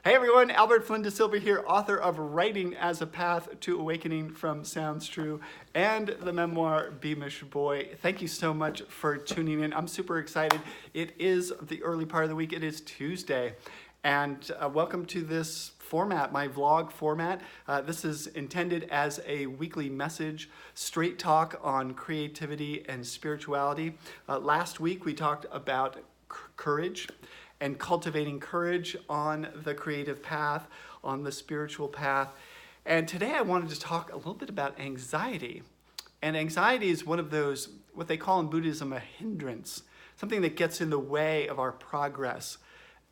Hey everyone, Albert Flynn DeSilver here, author of Writing as a Path to Awakening from Sounds True and the memoir Beamish Boy. Thank you so much for tuning in. I'm super excited. It is the early part of the week. It is Tuesday. And welcome to this format, my vlog format. This is intended as a weekly message, straight talk on creativity and spirituality. Last week we talked about courage and cultivating courage on the creative path, on the spiritual path. And today I wanted to talk a little bit about anxiety. And anxiety is one of those, what they call in Buddhism, a hindrance, something that gets in the way of our progress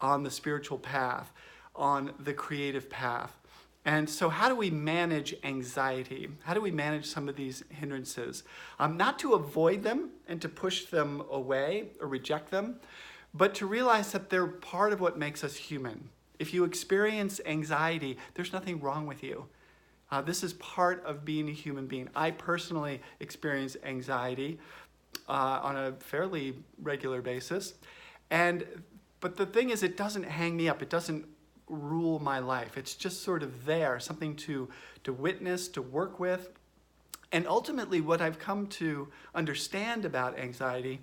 on the spiritual path, on the creative path. And so how do we manage anxiety? How do we manage some of these hindrances? Not to avoid them and to push them away or reject them, but to realize that they're part of what makes us human. If you experience anxiety, there's nothing wrong with you. This is part of being a human being. I personally experience anxiety on a fairly regular basis. But the thing is, it doesn't hang me up. It doesn't rule my life. It's just sort of there, something to witness, to work with. And ultimately, what I've come to understand about anxiety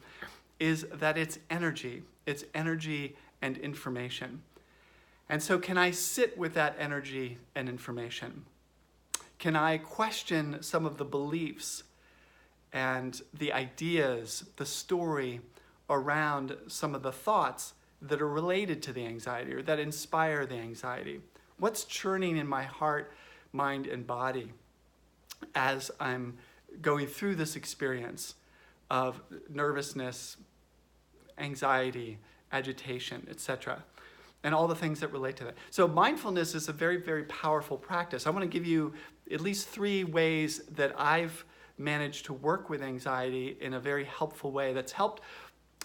is that it's energy. It's energy and information. And so can I sit with that energy and information? Can I question some of the beliefs and the ideas, the story around some of the thoughts that are related to the anxiety or that inspire the anxiety? What's churning in my heart, mind, and body as I'm going through this experience of nervousness, anxiety, agitation, etc., and all the things that relate to that. So mindfulness is a very, very powerful practice. I want to give you at least 3 ways that I've managed to work with anxiety in a very helpful way that's helped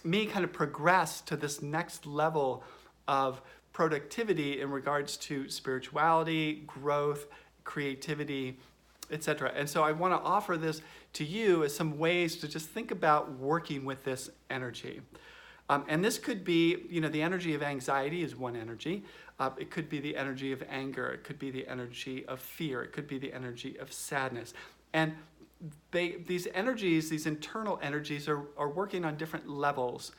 me kind of progress to this next level of productivity in regards to spirituality, growth, creativity, etc. And so I want to offer this to you as some ways to just think about working with this energy. And this could be, the energy of anxiety is one energy. It could be the energy of anger. It could be the energy of fear. It could be the energy of sadness. And these energies, these internal energies are working on different levels.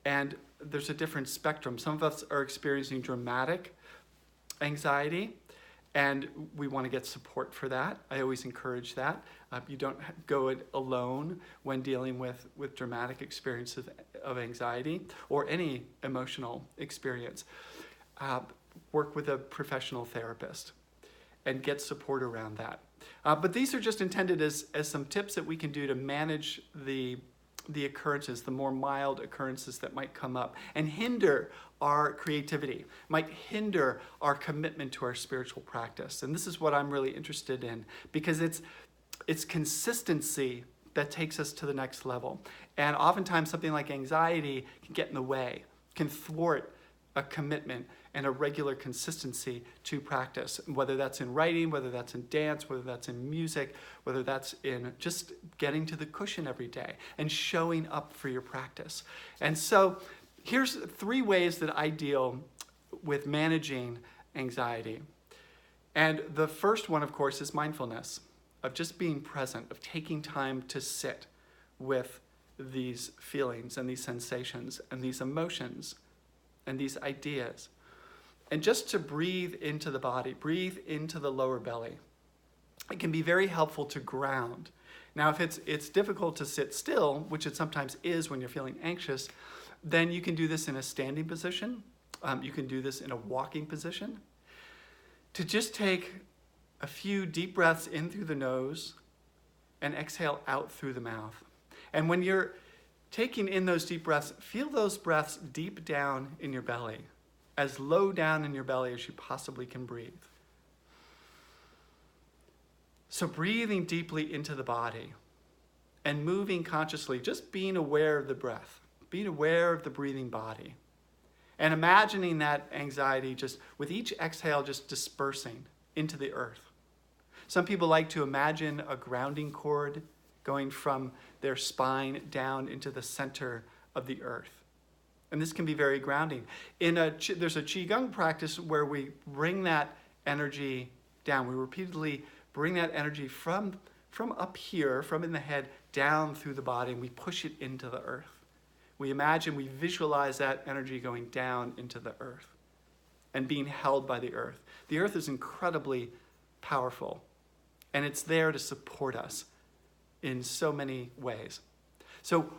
And there's a different spectrum. Some of us are experiencing dramatic anxiety, and we want to get support for that. I always encourage that. You don't go it alone when dealing with dramatic experiences of anxiety or any emotional experience. Work with a professional therapist and get support around that. But these are just intended as some tips that we can do to manage the occurrences, the more mild occurrences that might come up and hinder our creativity, might hinder our commitment to our spiritual practice. And this is what I'm really interested in, because it's consistency that takes us to the next level. And oftentimes something like anxiety can get in the way, can thwart a commitment and a regular consistency to practice, whether that's in writing, whether that's in dance, whether that's in music, whether that's in just getting to the cushion every day and showing up for your practice. And so here's 3 ways that I deal with managing anxiety. And the first one, of course, is mindfulness, of just being present, of taking time to sit with these feelings and these sensations and these emotions and these ideas. And just to breathe into the body, breathe into the lower belly. It can be very helpful to ground. Now, if it's difficult to sit still, which it sometimes is when you're feeling anxious, then you can do this in a standing position. You can do this in a walking position. To just take a few deep breaths in through the nose and exhale out through the mouth. And when you're taking in those deep breaths, feel those breaths deep down in your belly, as low down in your belly as you possibly can breathe. So breathing deeply into the body and moving consciously, just being aware of the breath, being aware of the breathing body, and imagining that anxiety just with each exhale just dispersing into the earth. Some people like to imagine a grounding cord going from their spine down into the center of the earth. And this can be very grounding. There's a Qigong practice where we bring that energy down. We repeatedly bring that energy from up here, from in the head, down through the body, and we push it into the earth. We visualize that energy going down into the earth and being held by the earth. The earth is incredibly powerful, and it's there to support us in so many ways. So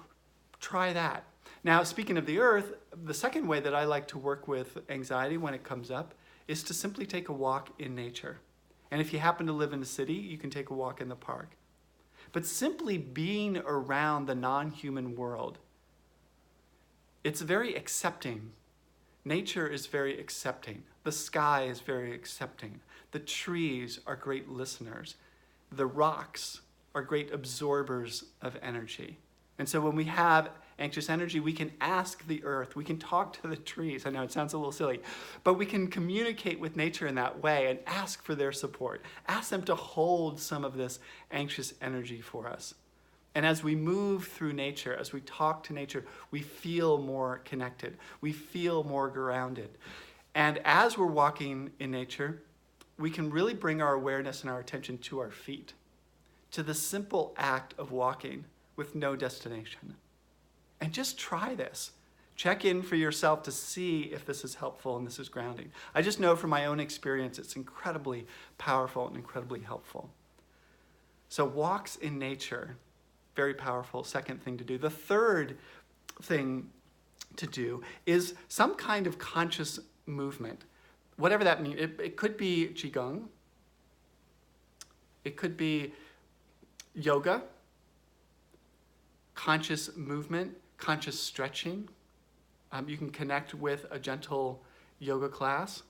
try that. Now, speaking of the earth, the second way that I like to work with anxiety when it comes up is to simply take a walk in nature. And if you happen to live in a city, you can take a walk in the park. But simply being around the non-human world, it's very accepting. Nature is very accepting. The sky is very accepting. The trees are great listeners. The rocks are great absorbers of energy. And so when we have anxious energy, we can ask the earth, we can talk to the trees. I know it sounds a little silly, but we can communicate with nature in that way and ask for their support. Ask them to hold some of this anxious energy for us. And as we move through nature, as we talk to nature, we feel more connected. We feel more grounded. And as we're walking in nature, we can really bring our awareness and our attention to our feet, to the simple act of walking with no destination. And just try this. Check in for yourself to see if this is helpful and this is grounding. I just know from my own experience, it's incredibly powerful and incredibly helpful. So walks in nature, very powerful, second thing to do. The third thing to do is some kind of conscious movement, whatever that means. It could be Qigong. It could be yoga, conscious movement, conscious stretching. You can connect with a gentle yoga class,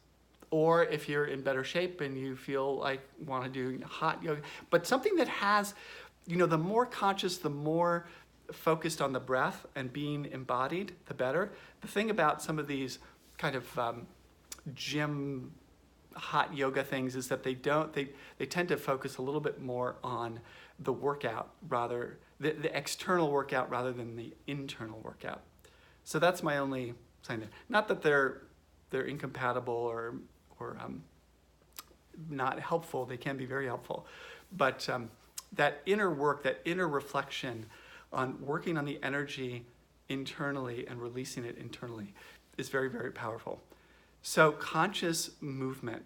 or if you're in better shape and you feel like want to do hot yoga, but something that has, the more conscious, the more focused on the breath and being embodied, the better. The thing about some of these kind of gym hot yoga things is that they tend to focus a little bit more on the workout, rather the external workout rather than the internal workout. So that's my only sign there. Not that they're incompatible or not helpful. They can be very helpful, but that inner work, that inner reflection on working on the energy internally and releasing it internally is very, very powerful. So conscious movement,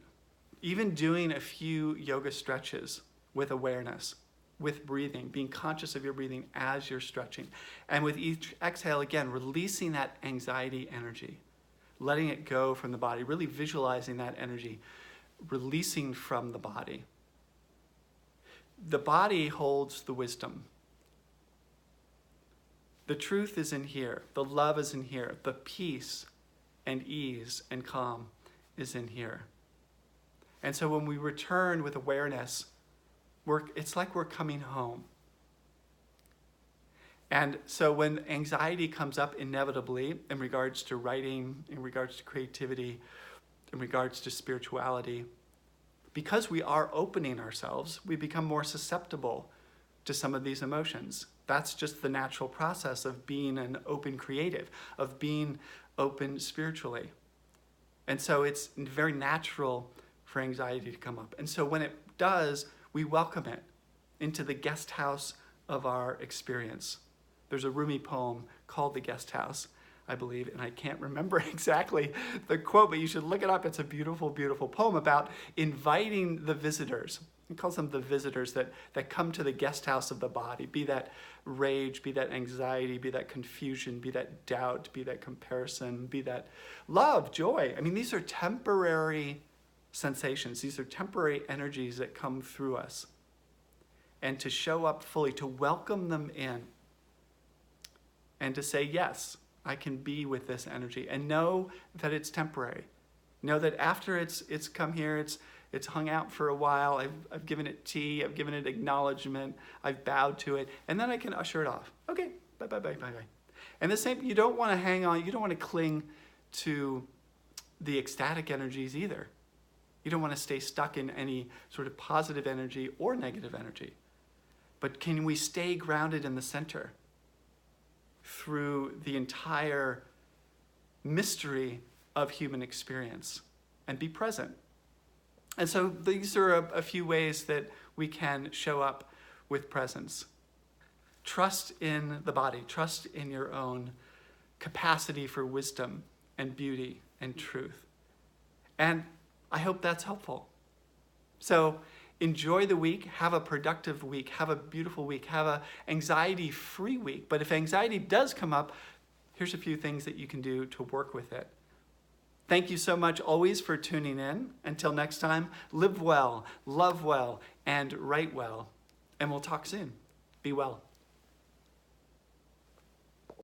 even doing a few yoga stretches with awareness, with breathing, being conscious of your breathing as you're stretching. And with each exhale, again, releasing that anxiety energy, letting it go from the body, really visualizing that energy, releasing from the body. The body holds the wisdom. The truth is in here. The love is in here. The peace and ease and calm is in here. And so when we return with awareness, it's like we're coming home. And so when anxiety comes up inevitably in regards to writing, in regards to creativity, in regards to spirituality, because we are opening ourselves, we become more susceptible to some of these emotions. That's just the natural process of being an open creative, of being open spiritually. And so it's very natural for anxiety to come up. And so when it does, we welcome it into the guest house of our experience. There's a Rumi poem called The Guest House, I believe, and I can't remember exactly the quote, but you should look it up. It's a beautiful, beautiful poem about inviting the visitors. He calls them the visitors that come to the guest house of the body, be that rage, be that anxiety, be that confusion, be that doubt, be that comparison, be that love, joy. I mean, these are temporary sensations. These are temporary energies that come through us. And to show up fully, to welcome them in, and to say, yes, I can be with this energy, and know that it's temporary. Know that after it's come here, it's hung out for a while, I've given it tea, I've given it acknowledgement, I've bowed to it, and then I can usher it off. Okay, bye. And the same, you don't want to hang on, you don't want to cling to the ecstatic energies either. You don't want to stay stuck in any sort of positive energy or negative energy. But can we stay grounded in the center through the entire mystery of human experience and be present. And so these are a few ways that we can show up with presence. Trust in the body, trust in your own capacity for wisdom and beauty and truth. And I hope that's helpful. So enjoy the week, have a productive week, have a beautiful week, have an anxiety-free week. But if anxiety does come up, here's a few things that you can do to work with it. Thank you so much always for tuning in. Until next time, live well, love well, and write well. And we'll talk soon. Be well.